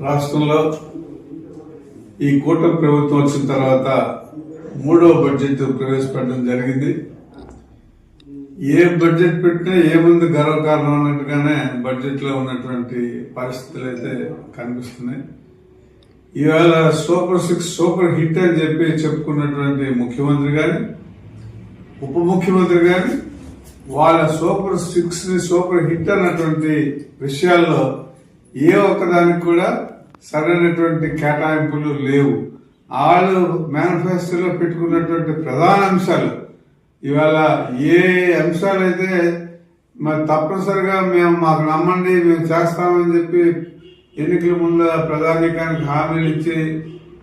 రాష్ట్రంలో ఈ కూటమి ప్రభుత్వం వచ్చిన తర్వాత మూడవ బడ్జెట్ ప్రవేశపెట్టడం జరిగింది. ఏ బడ్జెట్ పెట్టినా ఏముంది గర్వకారణం అన్నట్టుగానే బడ్జెట్ లో ఉన్నటువంటి పరిస్థితులు అయితే కనిపిస్తున్నాయి. ఇవాళ సూపర్ 6 సూపర్ హిట్ అని చెప్పి చెప్పుకున్నటువంటి ముఖ్యమంత్రి గాని ఉప ముఖ్యమంత్రి గాని వాళ్ళ సూపర్ 6 ని సూపర్ హిట్ అన్నటువంటి విషయాల్లో ఏ ఒక్కదానికి కూడా సరైనటువంటి కేటాయింపులు లేవు. వాళ్ళు మేనిఫెస్టోలో పెట్టుకున్నటువంటి ప్రధాన అంశాలు ఇవాళ ఏ అంశాలైతే మరి తప్పనిసరిగా మాకు నమ్మండి మేము చేస్తామని చెప్పి ఎన్నికల ముందు ప్రధానికానికి హామీలు ఇచ్చి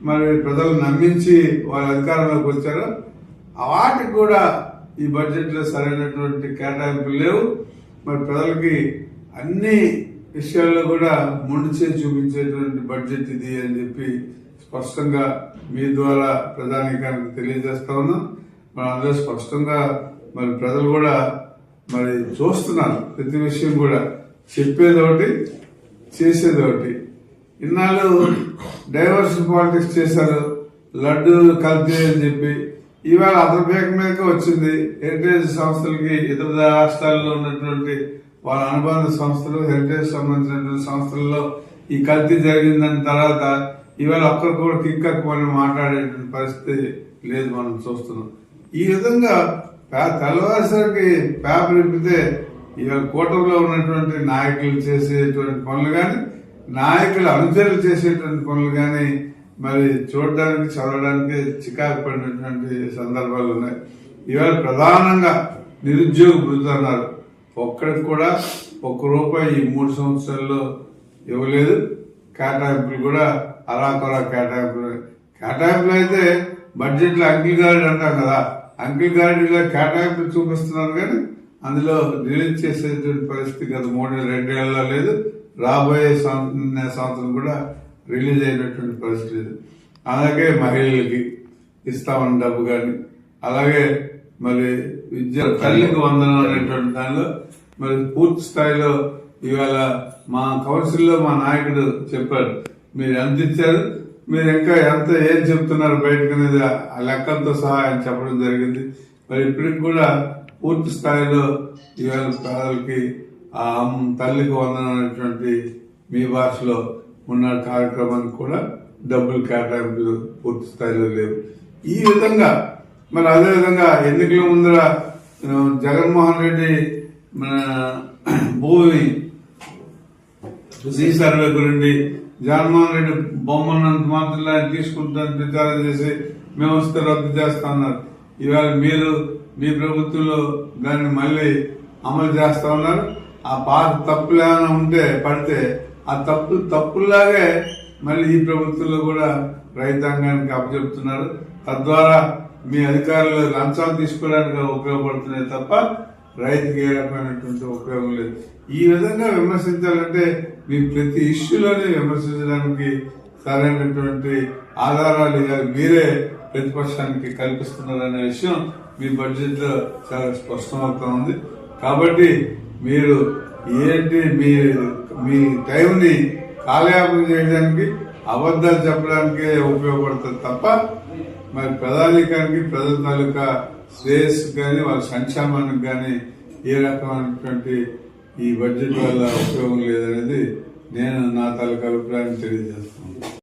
మరి ప్రజలు నమ్మించి వాళ్ళ అధికారంలోకి వచ్చారో వాటికి కూడా ఈ బడ్జెట్ లో సరైనటువంటి కేటాయింపులు లేవు. మరి ప్రజలకి అన్ని విషయాల్లో కూడా ముందు చేసి చూపించేటువంటి బడ్జెట్ ఇది అని చెప్పి స్పష్టంగా మీ ద్వారా ప్రధానికానికి తెలియజేస్తా ఉన్నాం. మరి అందరూ స్పష్టంగా మరి ప్రజలు కూడా మరి చూస్తున్నారు. ప్రతి విషయం కూడా చెప్పేది ఒకటి చేసేది ఒకటి. ఇన్నాళ్ళు డైవర్స్ పాలిటిక్స్ చేశారు, లడ్డు కల్తీ అని చెప్పి. ఇవాళ అతని మీదకి వచ్చింది. హెరిటేజ్ సంస్థలకి ఇతర రాష్ట్రాల్లో ఉన్నటువంటి వాళ్ళ అనుబంధ సంస్థలు హెరిటేజ్ సంబంధించినటువంటి సంస్థల్లో ఈ కల్తీ జరిగిందని తర్వాత ఇవాళ ఒక్కరు కూడా కిక్కని మాట్లాడేటువంటి పరిస్థితి లేదు, మనం చూస్తున్నాం. ఈ విధంగా తెల్లవారుసరికి పేపర్ ఇప్పితే ఇవాళ కూటమిలో ఉన్నటువంటి నాయకులు చేసేటువంటి పనులు కానీ నాయకులు అనుచరులు చేసేటువంటి పనులు కానీ మరి చూడడానికి చదవడానికి చికాకు పడినటువంటి సందర్భాలు ఉన్నాయి. ఇవాళ ప్రధానంగా నిరుద్యోగ భృతి అన్నారు. ఒక్కడికి కూడా ₹1 ఈ 3 సంవత్సరాల్లో ఇవ్వలేదు. కేటాయింపులు కూడా అరాకొరా కేటాయింపులు అయితే బడ్జెట్ లో అంకిల్ గార్డ్ అంటాం కదా, అంకిల్ గార్డ్ కేటాయింపులు చూపిస్తున్నారు కానీ అందులో రిలీజ్ చేసేటువంటి పరిస్థితి గత 2 ఏళ్లలో లేదు. రాబోయే సంవత్సరం కూడా రిలీజ్ అయినటువంటి పరిస్థితి లేదు. అలాగే మహిళలకి ఇస్తామన్న డబ్బు కానీ, అలాగే మరి విద్య తల్లికి వందనం అనేటువంటి దానిలో మరి పూర్తి స్థాయిలో ఇవాళ మా కౌన్సిల్లో మా నాయకుడు చెప్పారు, మీరు ఎంత ఇచ్చారు, మీరు ఇంకా ఎంత ఏం చెప్తున్నారు బయటకు అనేది ఆ లెక్కలతో సహా ఆయన చెప్పడం జరిగింది. మరి ఇప్పటికి కూడా పూర్తి స్థాయిలో ఇవాళ పేదలకి ఆ తల్లికి వందనం అనేటువంటి మీ భాషలో ఉన్న కార్యక్రమానికి కూడా డబ్బులు కేటాయింపులు పూర్తి స్థాయిలో లేవు. ఈ విధంగా మరి అదేవిధంగా ఎన్నికల ముందర జగన్మోహన్ రెడ్డి మన భూమి సర్వే గురించి జగన్మోహన్ రెడ్డి బొమ్మన్నంత మాత్రం ఆయన తీసుకుంటాను ప్రచారం చేసి మేము వస్తే రద్దు చేస్తా ఉన్నారు. ఇవాళ మీరు మీ ప్రభుత్వంలో దాన్ని మళ్ళీ అమలు చేస్తా ఉన్నారు. ఆ పాత తప్పులు ఏమైనా ఉంటే పడితే ఆ తప్పుల్లాగే మళ్ళీ ఈ ప్రభుత్వంలో కూడా రైతాంగానికి అప్పచెప్తున్నారు. తద్వారా మీ అధికారులు లంచాలు తీసుకోవడానికి ఉపయోగపడుతున్నాయి తప్ప రైతుకి ఏ రకమైనటువంటి ఉపయోగం లేదు. ఈ విధంగా విమర్శించాలంటే మీ ప్రతి ఇష్యూలోనే విమర్శించడానికి సరైనటువంటి ఆధారాలు మీరే ప్రతిపక్షానికి కల్పిస్తున్నారనే విషయం మీ బడ్జెట్ లో చాలా స్పష్టమవుతా ఉంది. కాబట్టి మీరు ఏంటి మీ టైంని కాలయాపన చేయడానికి అబద్దాలు చెప్పడానికే ఉపయోగపడుతుంది తప్ప మరి ప్రధానికానికి ప్రజల తాలూకా శ్రేయస్సు కానీ వాళ్ళ సంక్షేమానికి కానీ ఏ రకమైనటువంటి ఈ బడ్జెట్ వల్ల ఉపయోగం లేదనేది నేను నా తాలూకా అభిప్రాయం తెలియజేస్తున్నాను.